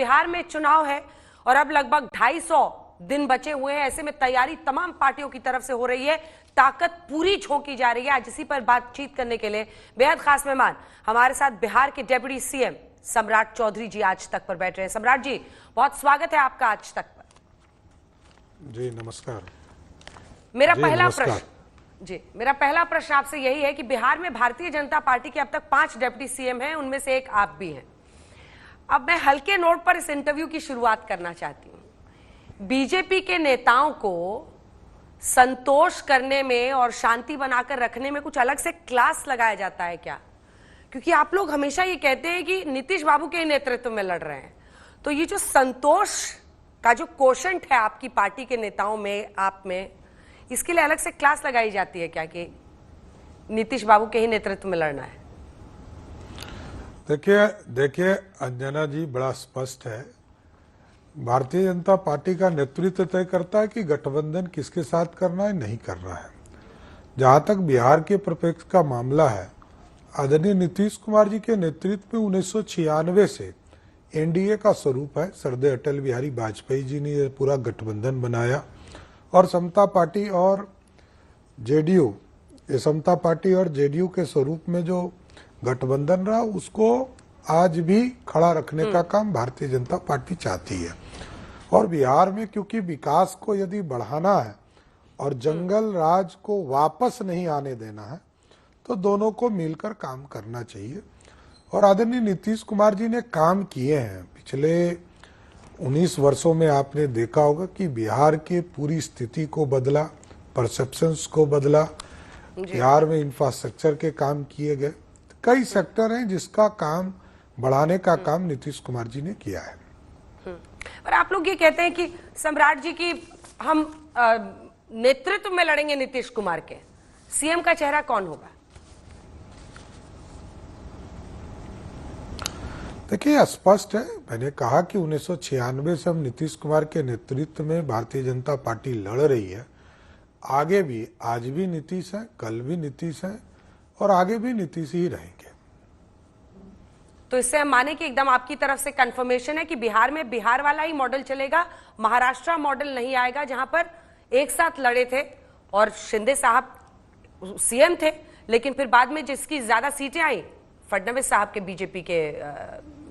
बिहार में चुनाव है और अब लगभग 250 दिन बचे हुए हैं। ऐसे में तैयारी तमाम पार्टियों की तरफ से हो रही है, ताकत पूरी झोंकी जा रही है। आज इसी पर बातचीत करने के लिए बेहद खास मेहमान हमारे साथ बिहार के डेप्यूटी सीएम सम्राट चौधरी जी आज तक पर बैठ रहे हैं। सम्राट जी, बहुत स्वागत है आपका आज तक पर। जी नमस्कार। मेरा पहला प्रश्न आपसे यही है कि बिहार में भारतीय जनता पार्टी के अब तक 5 डिप्टी सीएम हैं, उनमें से एक आप भी हैं। अब मैं हल्के नोट पर इस इंटरव्यू की शुरुआत करना चाहती हूं। बीजेपी के नेताओं को संतोष करने में और शांति बनाकर रखने में कुछ अलग से क्लास लगाया जाता है क्या? क्योंकि आप लोग हमेशा ये कहते हैं कि नीतीश बाबू के नेतृत्व में लड़ रहे हैं, तो ये जो संतोष का जो कोशंट है आपकी पार्टी के नेताओं में, आप में, इसके लिए अलग से क्लास लगाई जाती है क्या कि नीतीश बाबू के ही नेतृत्व में लड़ना है? देखिए अंजना जी, बड़ा स्पष्ट है। भारतीय जनता पार्टी का नेतृत्व तय करता है कि गठबंधन किसके साथ करना है, नहीं करना है। जहां तक बिहार के परिप्रेक्ष्य का मामला है, आदरणीय नीतीश कुमार जी के नेतृत्व में 1996 से एनडीए का स्वरूप है। सरदेय अटल बिहारी वाजपेयी जी ने यह पूरा गठबंधन बनाया और समता पार्टी और जेडीयू, समता पार्टी और जेडीयू के स्वरूप में जो गठबंधन रहा, उसको आज भी खड़ा रखने का काम भारतीय जनता पार्टी चाहती है। और बिहार में क्योंकि विकास को यदि बढ़ाना है और जंगल राज को वापस नहीं आने देना है, तो दोनों को मिलकर काम करना चाहिए। और आदरणीय नीतीश कुमार जी ने काम किए हैं। पिछले 19 वर्षों में आपने देखा होगा कि बिहार के पूरी स्थिति को बदला, परसेप्शंस को बदला। बिहार में इंफ्रास्ट्रक्चर के काम किए गए, कई सेक्टर हैं जिसका काम बढ़ाने का काम नीतीश कुमार जी ने किया है। पर आप लोग ये कहते हैं कि सम्राट जी की हम नेतृत्व में लड़ेंगे नीतीश कुमार के, सीएम का चेहरा कौन होगा? देखिए स्पष्ट है, मैंने कहा कि 1996 से हम नीतीश कुमार के नेतृत्व में भारतीय जनता पार्टी लड़ रही है। आगे भी, आज भी नीतीश है, कल भी नीतीश है और आगे भी नीतीश ही रहेंगे। तो इससे हम माने कि एकदम आपकी तरफ से कंफर्मेशन है कि बिहार में बिहार वाला ही मॉडल चलेगा, महाराष्ट्र मॉडल नहीं आएगा, जहां पर एक साथ लड़े थे और शिंदे साहब सीएम थे, लेकिन फिर बाद में जिसकी ज्यादा सीटें आई, फडणवीस साहब के बीजेपी के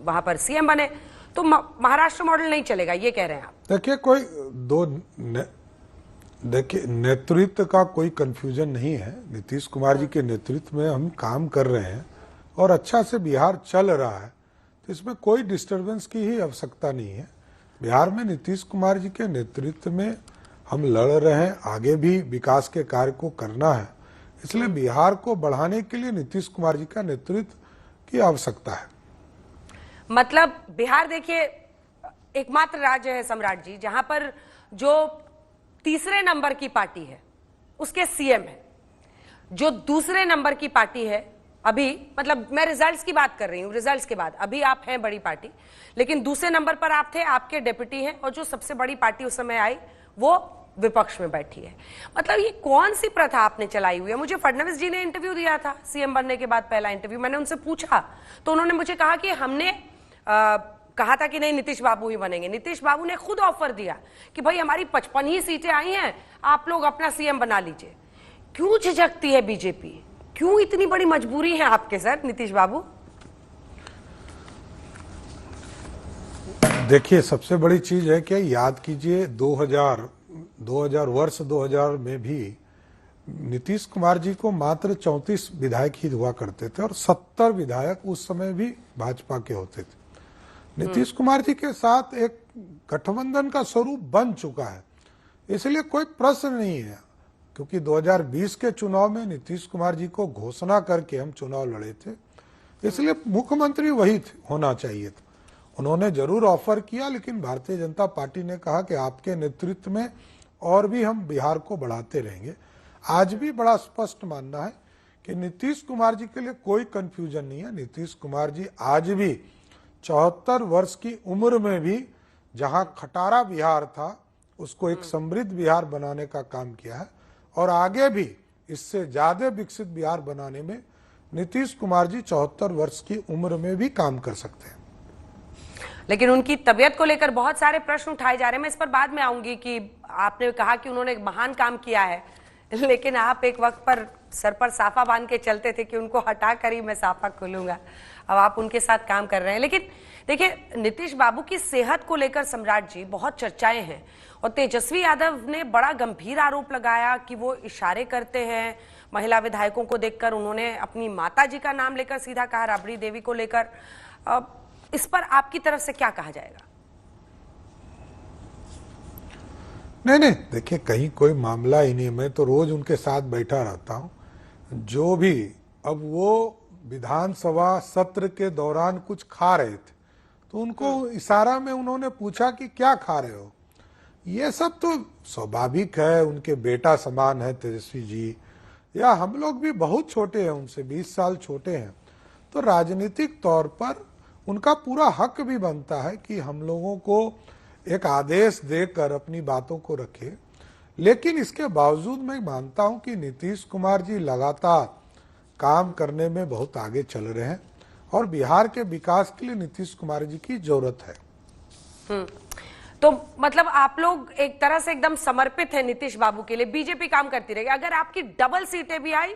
वहां पर सीएम बने, तो महाराष्ट्र मॉडल नहीं चलेगा, ये कह रहे हैं आप? देखिए नेतृत्व का कोई कंफ्यूजन नहीं है। नीतीश कुमार जी के नेतृत्व में हम काम कर रहे हैं और अच्छा से बिहार चल रहा है, तो इसमें कोई डिस्टरबेंस की ही आवश्यकता नहीं है। बिहार में नीतीश कुमार जी के नेतृत्व में हम लड़ रहे हैं, आगे भी विकास के कार्य को करना है, इसलिए बिहार को बढ़ाने के लिए नीतीश कुमार जी का नेतृत्व की आवश्यकता है। मतलब बिहार देखिए एकमात्र राज्य है सम्राट जी जहां पर जो तीसरे नंबर की पार्टी है उसके सीएम है, जो दूसरे नंबर की पार्टी है अभी, मतलब मैं रिजल्ट्स की बात कर रही हूं, रिजल्ट्स के बाद अभी आप हैं बड़ी पार्टी, लेकिन दूसरे नंबर पर आप थे, आपके डेप्यूटी हैं, और जो सबसे बड़ी पार्टी उस समय आई वो विपक्ष में बैठी है। मतलब ये कौन सी प्रथा आपने चलाई हुई है? मुझे फडणवीस जी ने इंटरव्यू दिया था सीएम बनने के बाद, पहला इंटरव्यू, मैंने उनसे पूछा तो उन्होंने मुझे कहा कि हमने कहा था कि नहीं नीतीश बाबू ही बनेंगे। नीतीश बाबू ने खुद ऑफर दिया कि भाई हमारी 55 ही सीटें आई हैं, आप लोग अपना सीएम बना लीजिए। क्यों झिझकती है बीजेपी? क्यों इतनी बड़ी मजबूरी है आपके सर नीतीश बाबू? देखिए सबसे बड़ी चीज है कि याद कीजिए 2000 में भी नीतीश कुमार जी को मात्र 34 विधायक ही हुआ करते थे और 70 विधायक उस समय भी भाजपा के होते थे। नीतीश कुमार जी के साथ एक गठबंधन का स्वरूप बन चुका है, इसलिए कोई प्रश्न नहीं है। क्योंकि 2020 के चुनाव में नीतीश कुमार जी को घोषणा करके हम चुनाव लड़े थे, इसलिए मुख्यमंत्री वही होना चाहिए था। उन्होंने जरूर ऑफर किया, लेकिन भारतीय जनता पार्टी ने कहा कि आपके नेतृत्व में और भी हम बिहार को बढ़ाते रहेंगे। आज भी बड़ा स्पष्ट मानना है कि नीतीश कुमार जी के लिए कोई कंफ्यूजन नहीं है। नीतीश कुमार जी आज भी 74 वर्ष की उम्र में भी जहां खटारा बिहार था उसको एक समृद्ध बिहार बनाने का काम किया है और आगे भी इससे ज्यादा विकसित बिहार बनाने में नीतीश कुमार जी 74 वर्ष की उम्र में भी काम कर सकते हैं। लेकिन उनकी तबीयत को लेकर बहुत सारे प्रश्न उठाए जा रहे हैं। मैं इस पर बाद में आऊंगी कि आपने कहा कि उन्होंने एक महान काम किया है, लेकिन आप एक वक्त पर सर पर साफा बांध के चलते थे कि उनको हटा कर ही मैं साफा खोलूंगा। अब आप उनके साथ काम कर रहे हैं। लेकिन देखिए, नीतीश बाबू की सेहत को लेकर सम्राट जी बहुत चर्चाएं हैं, और तेजस्वी यादव ने बड़ा गंभीर आरोप लगाया कि वो इशारे करते हैं महिला विधायकों को देखकर। उन्होंने अपनी माता जी का नाम लेकर सीधा कहा, राबड़ी देवी को लेकर। इस पर आपकी तरफ से क्या कहा जाएगा? नहीं, देखिए, कहीं कोई मामला ही नहीं। मैं तो रोज उनके साथ बैठा रहता हूं। जो भी, अब वो विधानसभा सत्र के दौरान कुछ खा रहे थे, तो उनको इशारा में उन्होंने पूछा कि क्या खा रहे हो। ये सब तो स्वाभाविक है, उनके बेटा समान है तेजस्वी जी, या हम लोग भी बहुत छोटे हैं, उनसे 20 साल छोटे हैं। तो राजनीतिक तौर पर उनका पूरा हक भी बनता है कि हम लोगों को एक आदेश देकर अपनी बातों को रखे। लेकिन इसके बावजूद मैं मानता हूं कि नीतीश कुमार जी लगातार काम करने में बहुत आगे चल रहे हैं, और बिहार के विकास के लिए नीतीश कुमार जी की जरूरत है। तो मतलब आप लोग एक तरह से एकदम समर्पित है नीतीश बाबू के लिए। बीजेपी काम करती रहेगी, अगर आपकी डबल सीटें भी आई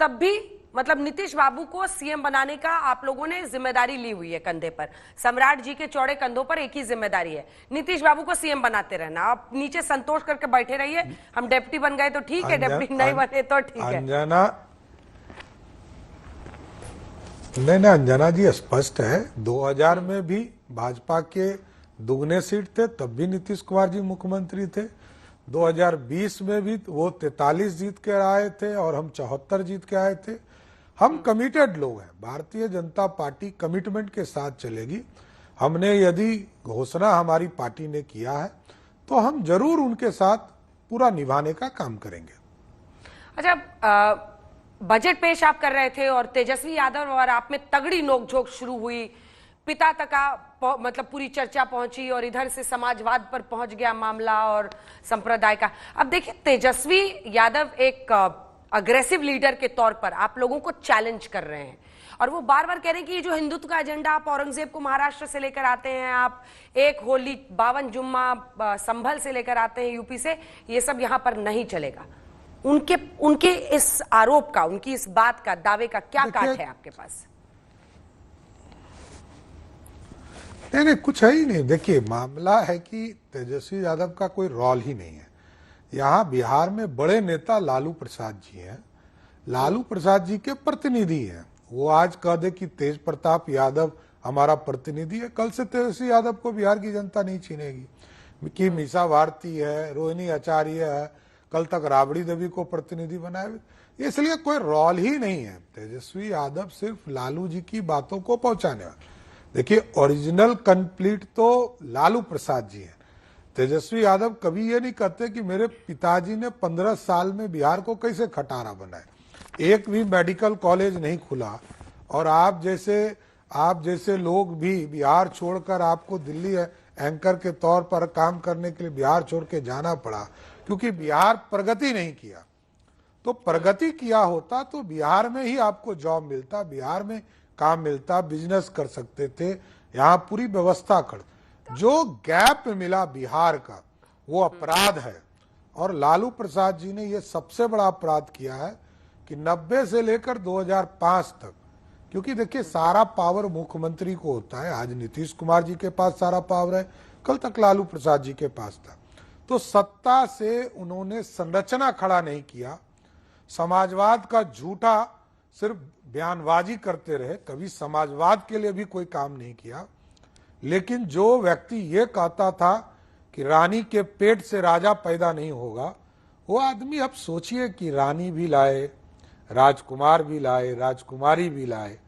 तब भी मतलब नीतीश बाबू को सीएम बनाने का आप लोगों ने जिम्मेदारी ली हुई है कंधे पर। सम्राट जी के चौड़े कंधों पर एक ही जिम्मेदारी है, नीतीश बाबू को सीएम बनाते रहना। आप नीचे संतोष करके बैठे रहिए, हम डेप्यूटी बन गए तो ठीक है, डेप्यूटी नहीं बने तो ठीक है। अंजना जी, स्पष्ट है, 2000 में भी भाजपा के दुगने सीट थे, तब भी नीतीश कुमार जी मुख्यमंत्री थे। 2020 में भी वो 43 जीत के आए थे और हम 74 जीत के आए थे। हम कमिटेड लोग हैं, भारतीय जनता पार्टी कमिटमेंट के साथ चलेगी। हमने यदि घोषणा हमारी पार्टी ने किया है तो हम जरूर उनके साथ पूरा निभाने का काम करेंगे। अच्छा, बजट पेश आप कर रहे थे और तेजस्वी यादव और आप में तगड़ी नोकझोंक शुरू हुई, पिता तक मतलब पूरी चर्चा पहुंची, और इधर से समाजवाद पर पहुंच गया मामला और संप्रदाय का। अब देखिए, तेजस्वी यादव एक अग्रेसिव लीडर के तौर पर आप लोगों को चैलेंज कर रहे हैं, और वो बार बार कह रहे हैं कि ये जो हिंदुत्व का एजेंडा आप औरंगजेब को महाराष्ट्र से लेकर आते हैं, आप एक होली 52 जुम्मा संभल से लेकर आते हैं यूपी से, ये सब यहां पर नहीं चलेगा। उनके इस आरोप का, उनकी इस बात का, दावे का क्या काट है आपके पास? नहीं, कुछ है ही नहीं। देखिए, मामला है कि तेजस्वी यादव का कोई रोल ही नहीं है। यहाँ बिहार में बड़े नेता लालू प्रसाद जी हैं, लालू प्रसाद जी के प्रतिनिधि हैं। वो आज कह दे कि तेज प्रताप यादव हमारा प्रतिनिधि है, कल से तेजस्वी यादव को बिहार की जनता नहीं छीनेगी। कि मीसा भारती है, रोहिणी आचार्य है, कल तक राबड़ी देवी को प्रतिनिधि बनाए, इसलिए कोई रोल ही नहीं है। तेजस्वी यादव सिर्फ लालू जी की बातों को पहुंचाने वाले। देखिए, ओरिजिनल कंप्लीट तो लालू प्रसाद जी हैं। तेजस्वी यादव कभी ये नहीं कहते कि मेरे पिताजी ने 15 साल में बिहार को कैसे खटारा बनाए, एक भी मेडिकल कॉलेज नहीं खुला, और आप जैसे लोग भी बिहार छोड़कर आपको दिल्ली एंकर के तौर पर काम करने के लिए बिहार छोड़ के जाना पड़ा, क्योंकि बिहार प्रगति नहीं किया। तो प्रगति किया होता तो बिहार में ही आपको जॉब मिलता, बिहार में काम मिलता, बिजनेस कर सकते थे, यहाँ पूरी व्यवस्था कर। जो गैप मिला बिहार का, वो अपराध है, और लालू प्रसाद जी ने ये सबसे बड़ा अपराध किया है कि 90 से लेकर 2005 तक, क्योंकि देखिए सारा पावर मुख्यमंत्री को होता है। आज नीतीश कुमार जी के पास सारा पावर है, कल तक लालू प्रसाद जी के पास था। तो सत्ता से उन्होंने संरचना खड़ा नहीं किया, समाजवाद का झूठा सिर्फ बयानबाजी करते रहे, कभी समाजवाद के लिए भी कोई काम नहीं किया। लेकिन जो व्यक्ति ये कहता था कि रानी के पेट से राजा पैदा नहीं होगा, वो आदमी अब सोचिए कि रानी भी लाए, राजकुमार भी लाए, राजकुमारी भी लाए।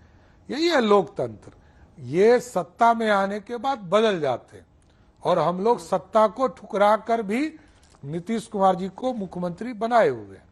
यही है लोकतंत्र। ये सत्ता में आने के बाद बदल जाते हैं, और हम लोग सत्ता को ठुकरा कर भी नीतीश कुमार जी को मुख्यमंत्री बनाए हुए हैं।